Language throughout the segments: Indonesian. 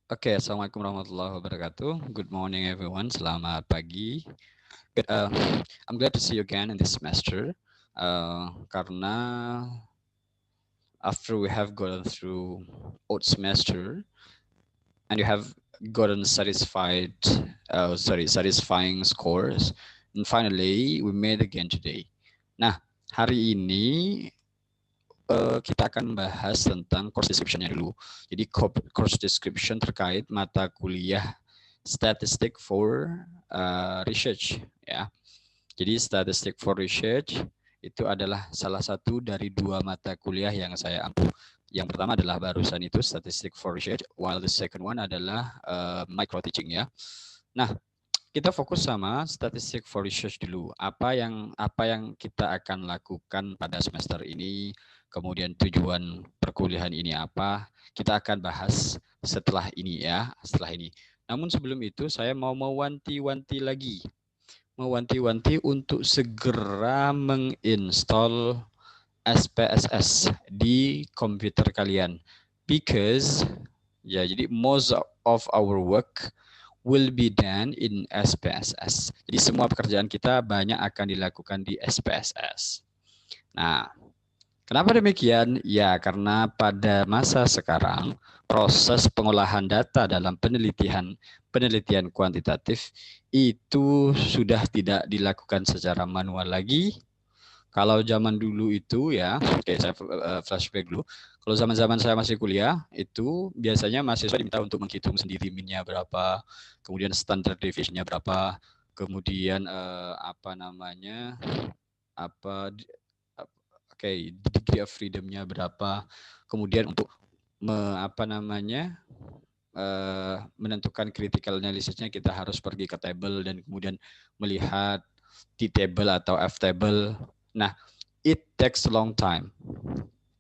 Oke, Assalamualaikum warahmatullahi wabarakatuh. Good morning everyone. Selamat pagi. Good, I'm glad to see you again in this semester. Karena after we have gone through old semester and you have gotten satisfying scores, and finally we made again today. Nah, hari ini kita akan membahas tentang course description-nya dulu. Jadi course description terkait mata kuliah Statistic for Research ya. Jadi Statistic for Research itu adalah salah satu dari dua mata kuliah yang saya ambil. Yang pertama adalah barusan itu Statistic for Research, while the second one adalah micro teaching ya. Nah, kita fokus sama Statistic for Research dulu. Apa yang kita akan lakukan pada semester ini, kemudian tujuan perkuliahan ini apa, kita akan bahas setelah ini ya, setelah ini. Namun sebelum itu saya mau mewanti-wanti untuk segera menginstall SPSS di komputer kalian. Because ya, jadi most of our work will be done in SPSS. Jadi semua pekerjaan kita banyak akan dilakukan di SPSS. Nah, kenapa demikian? Ya, karena pada masa sekarang proses pengolahan data dalam penelitian kuantitatif itu sudah tidak dilakukan secara manual lagi. Kalau zaman dulu itu ya, oke saya flashback dulu. Kalau zaman-zaman saya masih kuliah, itu biasanya mahasiswa diminta untuk menghitung sendiri min-nya berapa, kemudian standard deviation-nya berapa, kemudian degree of freedom-nya berapa, kemudian untuk menentukan critical analysis-nya kita harus pergi ke table dan kemudian melihat T-table atau F-table. Nah, it takes a long time.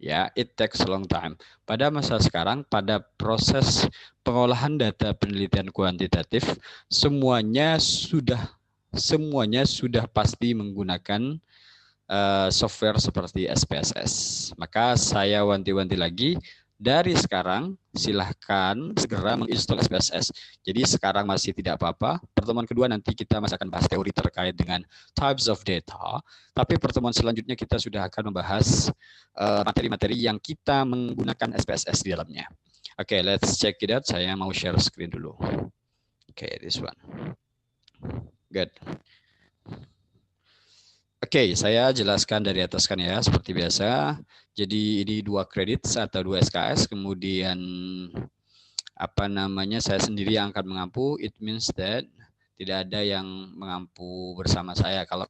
Ya, it takes a long time. Pada masa sekarang, pada proses pengolahan data penelitian kuantitatif, semuanya sudah pasti menggunakan software seperti SPSS. Maka saya wanti-wanti lagi, dari sekarang silahkan segera menginstall SPSS. Jadi sekarang masih tidak apa-apa. Pertemuan kedua nanti kita masih akan bahas teori terkait dengan types of data. Tapi pertemuan selanjutnya kita sudah akan membahas materi-materi yang kita menggunakan SPSS di dalamnya. Oke, let's check it out. Saya mau share screen dulu. Oke, this one. Good. Oke, saya jelaskan dari atas kan ya, seperti biasa. Jadi ini 2 kredit atau 2 SKS, kemudian saya sendiri yang akan mengampu. It means that tidak ada yang mengampu bersama saya. Kalau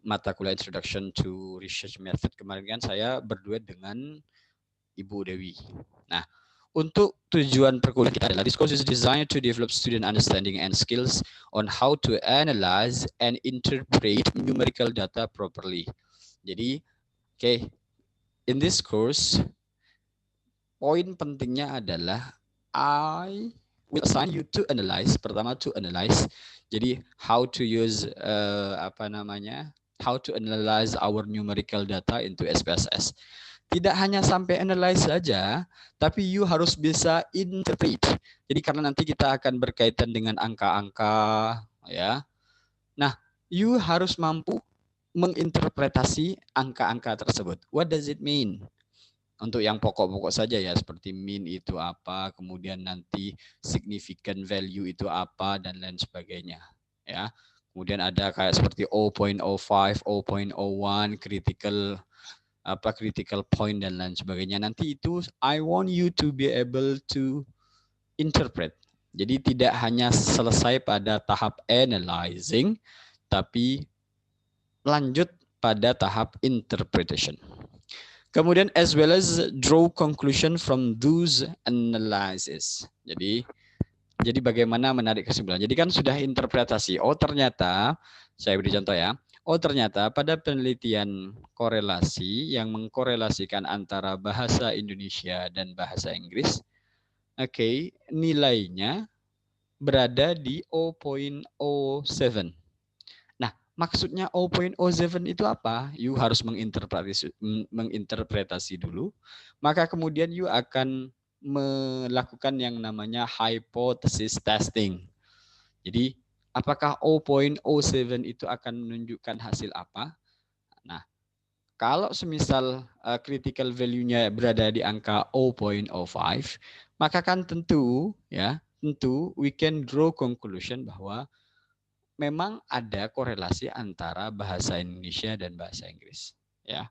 mata kuliah Introduction to Research Method kemarin kan saya berduet dengan Ibu Dewi. Nah, untuk tujuan perkuliahan kita adalah this course is designed to develop student understanding and skills on how to analyze and interpret numerical data properly. Jadi, in this course, poin pentingnya adalah I will assign you to analyze. Pertama, to analyze. Jadi, how to use how to analyze our numerical data into SPSS. Tidak hanya sampai analyze saja, tapi you harus bisa interpret. Jadi karena nanti kita akan berkaitan dengan angka-angka, ya. Nah, you harus mampu menginterpretasi angka-angka tersebut. What does it mean? Untuk yang pokok-pokok saja ya, seperti mean itu apa, kemudian nanti significant value itu apa, dan lain sebagainya. Ya. Kemudian ada kayak seperti 0.05, 0.01, critical point dan lain sebagainya. Nanti itu I want you to be able to interpret. Jadi tidak hanya selesai pada tahap analyzing, tapi lanjut pada tahap interpretation. Kemudian as well as draw conclusion from those analysis. Jadi bagaimana menarik kesimpulan. Jadi kan sudah interpretasi. Oh ternyata, saya beri contoh ya. Oh ternyata pada penelitian korelasi yang mengkorelasikan antara bahasa Indonesia dan bahasa Inggris, nilainya berada di 0.07. Nah, maksudnya 0.07 itu apa? You harus menginterpretasi dulu, maka kemudian you akan melakukan yang namanya hypothesis testing. Jadi apakah 0.07 itu akan menunjukkan hasil apa? Nah, kalau semisal critical value-nya berada di angka 0.05, maka kan tentu we can draw conclusion bahwa memang ada korelasi antara bahasa Indonesia dan bahasa Inggris. Ya,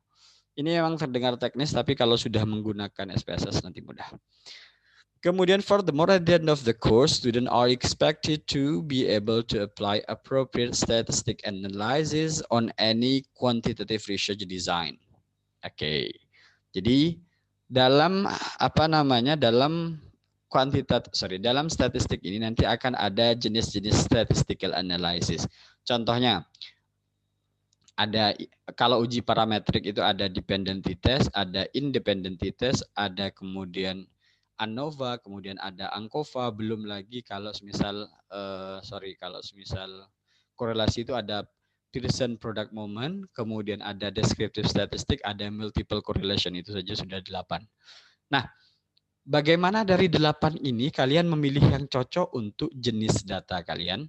ini memang terdengar teknis, tapi kalau sudah menggunakan SPSS nanti mudah. Kemudian furthermore, at the end of the course, students are expected to be able to apply appropriate statistic analysis on any quantitative research design. Oke. Jadi dalam dalam statistik ini nanti akan ada jenis-jenis statistical analysis. Contohnya ada, kalau uji parametrik itu ada dependency test, ada independency test, ada kemudian ANOVA, kemudian ada ANCOVA, belum lagi kalau semisal korelasi itu ada Pearson product moment, kemudian ada descriptive statistic, ada multiple correlation, itu saja sudah 8. Nah, bagaimana dari 8 ini kalian memilih yang cocok untuk jenis data kalian,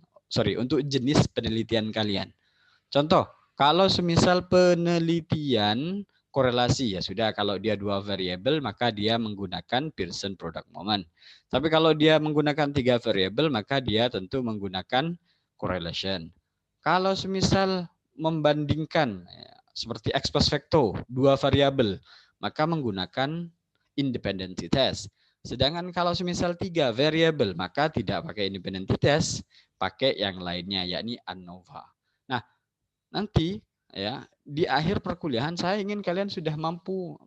untuk jenis penelitian kalian. Contoh, kalau semisal penelitian korelasi, ya sudah, kalau dia 2 variabel maka dia menggunakan Pearson product moment. Tapi kalau dia menggunakan 3 variabel maka dia tentu menggunakan correlation. Kalau semisal membandingkan seperti ex post facto 2 variabel, maka menggunakan independency test. Sedangkan kalau semisal 3 variabel maka tidak pakai independency test, pakai yang lainnya yakni ANOVA. Nah, nanti di akhir perkuliahan saya ingin kalian sudah mampu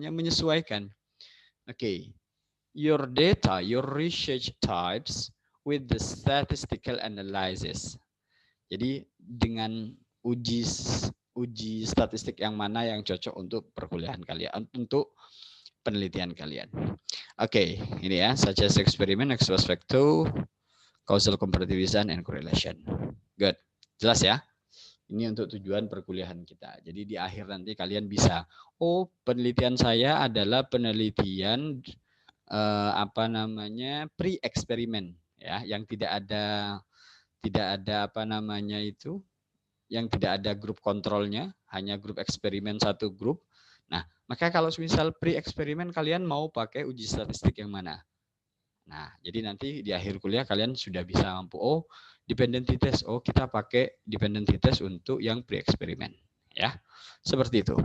menyesuaikan. Oke. Your data, your research types with the statistical analysis. Jadi dengan uji statistik yang mana yang cocok untuk perkuliahan kalian, untuk penelitian kalian. Oke, ini ya, such as experiment, ex post facto, causal comparativism, and correlation. Good. Jelas ya? Ini untuk tujuan perkuliahan kita. Jadi di akhir nanti kalian bisa, penelitian saya adalah penelitian pre-eksperimen, ya, yang tidak ada yang tidak ada grup kontrolnya, hanya grup eksperimen satu grup. Nah, maka kalau misal pre-eksperimen kalian mau pakai uji statistik yang mana? Nah, jadi nanti di akhir kuliah kalian sudah bisa mampu, dependency test. Kita pakai dependency test untuk yang pre-eksperimen. Ya, seperti itu.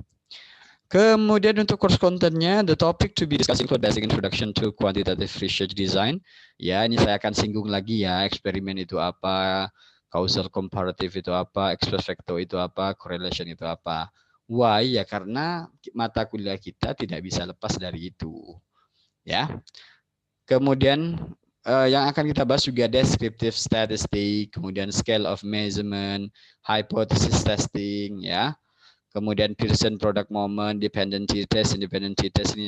Kemudian untuk course kontennya, the topic to be discussing include basic introduction to quantitative research design. Ya, ini saya akan singgung lagi ya, eksperimen itu apa, causal comparative itu apa, ex post facto itu apa, correlation itu apa. Why? Ya karena mata kuliah kita tidak bisa lepas dari itu. Ya. Kemudian yang akan kita bahas juga descriptive statistic, kemudian scale of measurement, hypothesis testing, ya. Kemudian Pearson product moment, dependency test ini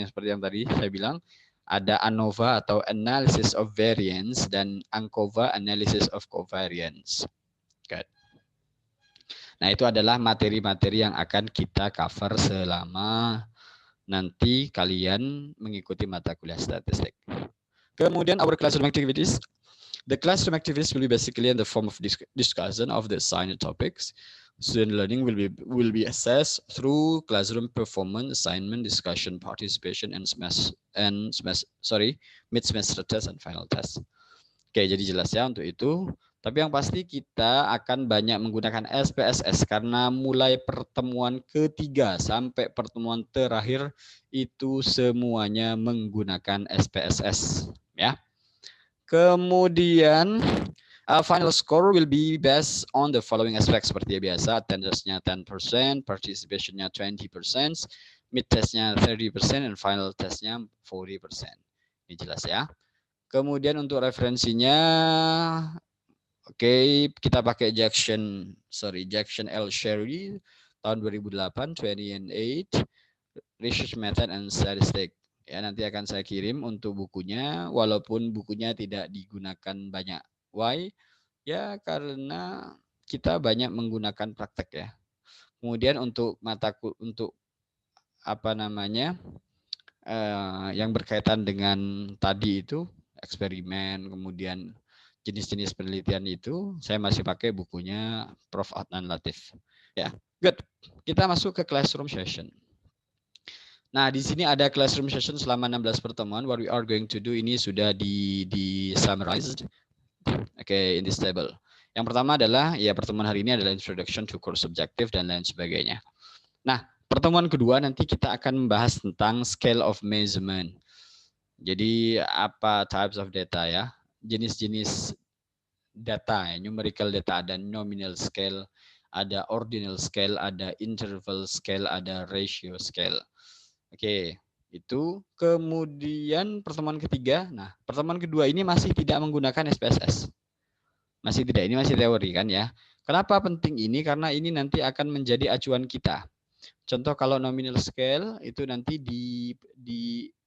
seperti yang tadi saya bilang. Ada ANOVA atau analysis of variance dan ANCOVA analysis of covariance. Good. Nah, itu adalah materi-materi yang akan kita cover selama nanti kalian mengikuti mata kuliah statistik. Kemudian our classroom activities. The classroom activities will be basically in the form of discussion of the assigned topics. Student learning will be assessed through classroom performance, assignment, discussion, participation, and mid-semester test and final test. Oke, jadi jelas ya untuk itu. Tapi yang pasti kita akan banyak menggunakan SPSS karena mulai pertemuan ketiga sampai pertemuan terakhir itu semuanya menggunakan SPSS, ya. Kemudian final score will be based on the following aspects seperti biasa. Attendance-nya 10%, participation-nya 20%, mid test-nya 30%, dan final test-nya 40%. Ini jelas ya. Kemudian untuk referensinya, kita pakai Jackson L. Sherry tahun 2008, 2008, Research Method and Statistics. Ya, nanti akan saya kirim untuk bukunya, walaupun bukunya tidak digunakan banyak. Why? Ya, karena kita banyak menggunakan praktek ya. Kemudian untuk yang berkaitan dengan tadi itu eksperimen, kemudian jenis-jenis penelitian itu, saya masih pakai bukunya Prof. Adnan Latif. Ya, good. Kita masuk ke classroom session. Nah, di sini ada classroom session selama 16 pertemuan. What we are going to do ini sudah di summarized. Oke, in this table. Yang pertama adalah, ya pertemuan hari ini adalah introduction to course objective dan lain sebagainya. Nah, pertemuan kedua nanti kita akan membahas tentang scale of measurement. Jadi apa types of data ya, jenis-jenis data ya, numerical data, ada nominal scale, ada ordinal scale, ada interval scale, ada ratio scale. Oke, itu kemudian pertemuan ketiga. Nah, pertemuan kedua ini masih tidak menggunakan SPSS. Masih tidak, ini masih teori kan ya. Kenapa penting ini? Karena ini nanti akan menjadi acuan kita. Contoh kalau nominal scale itu nanti di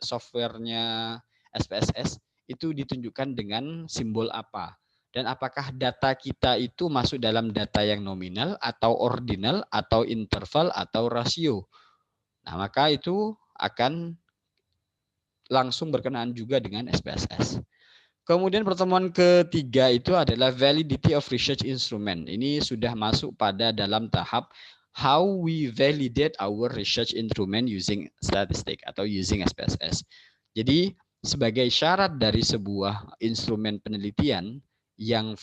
softwarenya SPSS itu ditunjukkan dengan simbol apa. Dan apakah data kita itu masuk dalam data yang nominal atau ordinal atau interval atau rasio. Nah, maka itu akan langsung berkenaan juga dengan SPSS. Kemudian pertemuan ketiga itu adalah validity of research instrument. Ini sudah masuk pada dalam tahap how we validate our research instrument using statistic atau using SPSS. Jadi sebagai syarat dari sebuah instrumen penelitian yang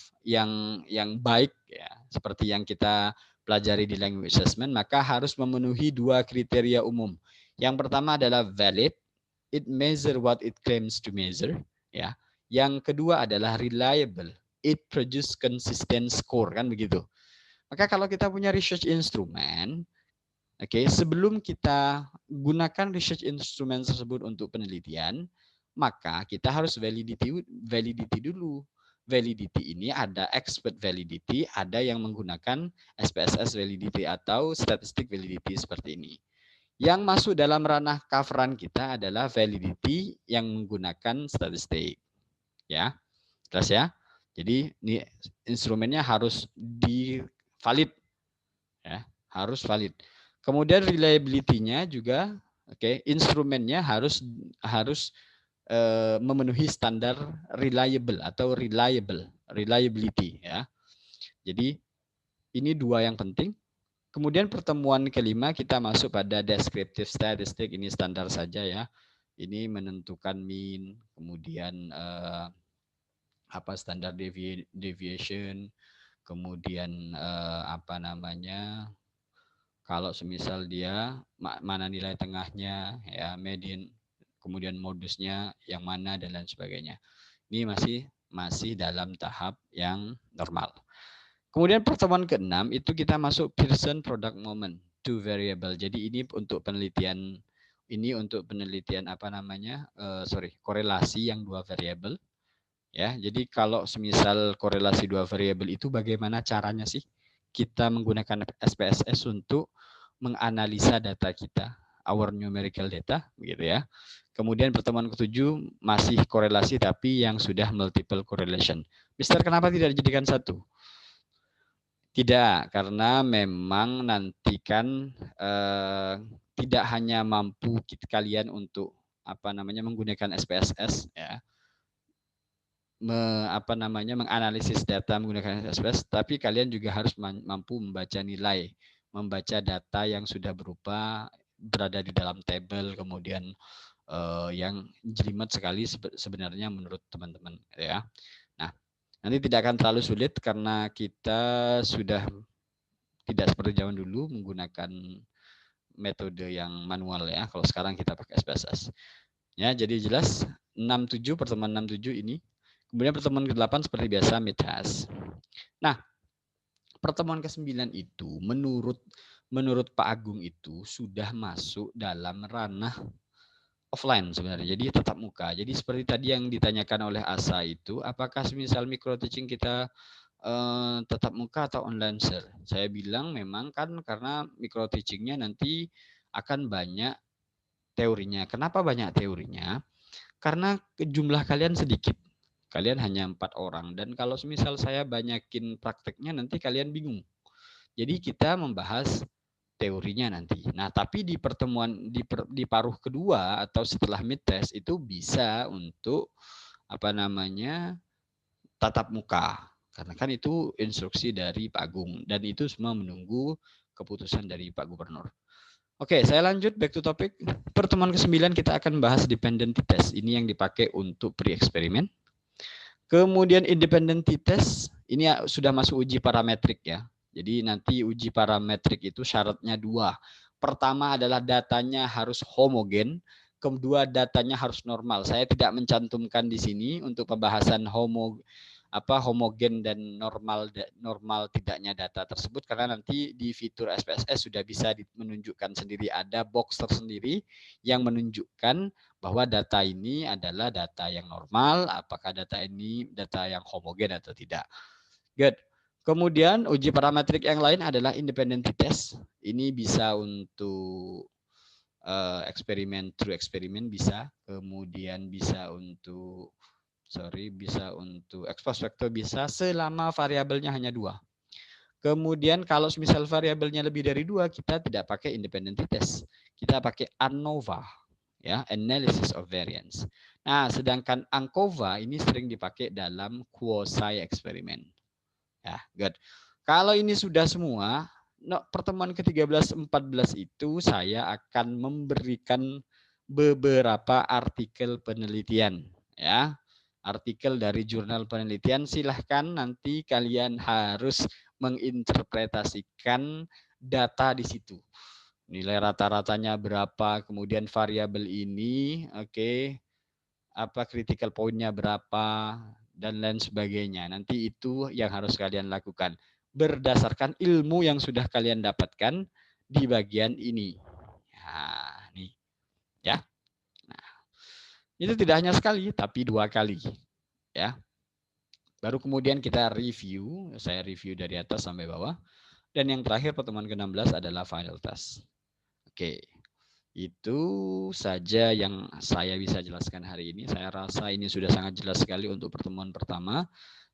baik ya, seperti yang kita pelajari di language assessment, maka harus memenuhi dua kriteria umum. Yang pertama adalah valid, it measure what it claims to measure, ya. Yang kedua adalah reliable, it produce consistent score, kan begitu. Maka kalau kita punya research instrument, oke, sebelum kita gunakan research instrument tersebut untuk penelitian, maka kita harus validity dulu. Validity ini ada expert validity, ada yang menggunakan SPSS validity atau statistic validity seperti ini. Yang masuk dalam ranah coveran kita adalah validity yang menggunakan statistik. Ya, jelas ya. Jadi ini instrumennya harus valid, ya, harus valid. Kemudian reliability-nya juga, oke, instrumennya harus memenuhi standar reliable atau reliability, ya. Jadi ini dua yang penting. Kemudian pertemuan kelima kita masuk pada descriptive statistic, ini standar saja ya. Ini menentukan mean, kemudian apa standar deviation, kemudian apa namanya, kalau semisal dia mana nilai tengahnya ya, median, kemudian modusnya yang mana dan lain sebagainya. Ini masih dalam tahap yang normal. Kemudian pertemuan ke-6 itu kita masuk Pearson product moment, two variable. Jadi ini untuk penelitian apa namanya, korelasi yang dua variabel. Ya, jadi kalau semisal korelasi dua variabel itu bagaimana caranya sih kita menggunakan SPSS untuk menganalisa data kita, our numerical data, begitu ya. Kemudian pertemuan ke-7 masih korelasi tapi yang sudah multiple correlation. Mister, kenapa tidak dijadikan satu? Tidak, karena memang nanti kan tidak hanya mampu kalian untuk apa namanya menggunakan SPSS ya, menganalisis data menggunakan SPSS, tapi kalian juga harus mampu membaca nilai, membaca data yang sudah berada di dalam tabel, kemudian yang jelimet sekali sebenarnya menurut teman-teman ya. Nah, nanti tidak akan terlalu sulit karena kita sudah tidak seperti zaman dulu menggunakan metode yang manual ya. Kalau sekarang kita pakai SPSS. Ya, jadi jelas 67 pertemuan 67 ini. Kemudian pertemuan ke-8 seperti biasa mid-task. Nah, pertemuan ke-9 itu menurut Pak Agung itu sudah masuk dalam ranah offline sebenarnya. Jadi tatap muka. Jadi seperti tadi yang ditanyakan oleh Asa itu, apakah misal micro teaching kita tatap muka atau online, sir? Saya bilang memang kan karena micro teachingnya nanti akan banyak teorinya. Kenapa banyak teorinya? Karena jumlah kalian sedikit. Kalian hanya 4 orang. Dan kalau misal saya banyakin prakteknya nanti kalian bingung. Jadi kita membahas teorinya nanti. Nah, tapi di pertemuan di paruh kedua atau setelah mid test itu bisa untuk apa namanya tatap muka. Karena kan itu instruksi dari Pak Agung dan itu semua menunggu keputusan dari Pak Gubernur. Oke, saya lanjut back to topic. Pertemuan ke-9 kita akan bahas dependency test. Ini yang dipakai untuk pre-eksperimen. Kemudian independent test, ini sudah masuk uji parametrik ya. Jadi nanti uji parametrik itu syaratnya 2. Pertama adalah datanya harus homogen, kedua datanya harus normal. Saya tidak mencantumkan di sini untuk pembahasan homogen dan normal tidaknya data tersebut karena nanti di fitur SPSS sudah bisa menunjukkan sendiri, ada box tersendiri yang menunjukkan bahwa data ini adalah data yang normal, apakah data ini data yang homogen atau tidak. Good. Kemudian uji parametrik yang lain adalah independent test. Ini bisa untuk eksperimen true eksperimen bisa, kemudian bisa untuk bisa untuk expose vector bisa selama variabelnya hanya 2. Kemudian kalau misal variabelnya lebih dari 2, kita tidak pakai independent test. Kita pakai ANOVA, ya, analysis of variance. Nah, sedangkan ANCOVA ini sering dipakai dalam quasi eksperimen. Ya, good. Kalau ini sudah semua, pertemuan ke-13-14 itu saya akan memberikan beberapa artikel penelitian, ya. Artikel dari jurnal penelitian, silahkan nanti kalian harus menginterpretasikan data di situ. Nilai rata-ratanya berapa, kemudian variabel ini, apa critical point-nya berapa, dan lain sebagainya. Nanti itu yang harus kalian lakukan berdasarkan ilmu yang sudah kalian dapatkan di bagian ini. Nah, nih, ya. Nah, itu tidak hanya sekali, tapi 2 kali, ya. Baru kemudian kita review, saya review dari atas sampai bawah. Dan yang terakhir pertemuan ke-16 adalah final test. Oke, itu saja yang saya bisa jelaskan hari ini. Saya rasa ini sudah sangat jelas sekali untuk pertemuan pertama.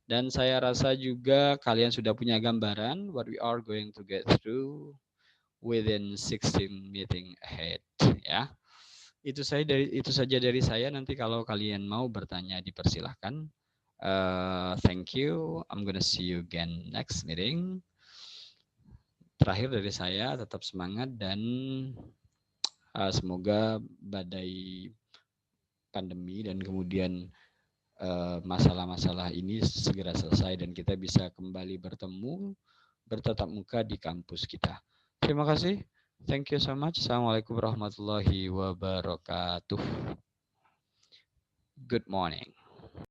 Dan saya rasa juga kalian sudah punya gambaran what we are going to get through within 16 meeting ahead. Ya, itu saja dari saya. Nanti kalau kalian mau bertanya dipersilahkan. Thank you. I'm gonna see you again next meeting. Terakhir dari saya, tetap semangat dan semoga badai pandemi dan kemudian masalah-masalah ini segera selesai dan kita bisa kembali bertemu, bertatap muka di kampus kita. Terima kasih. Thank you so much. Assalamualaikum warahmatullahi wabarakatuh. Good morning.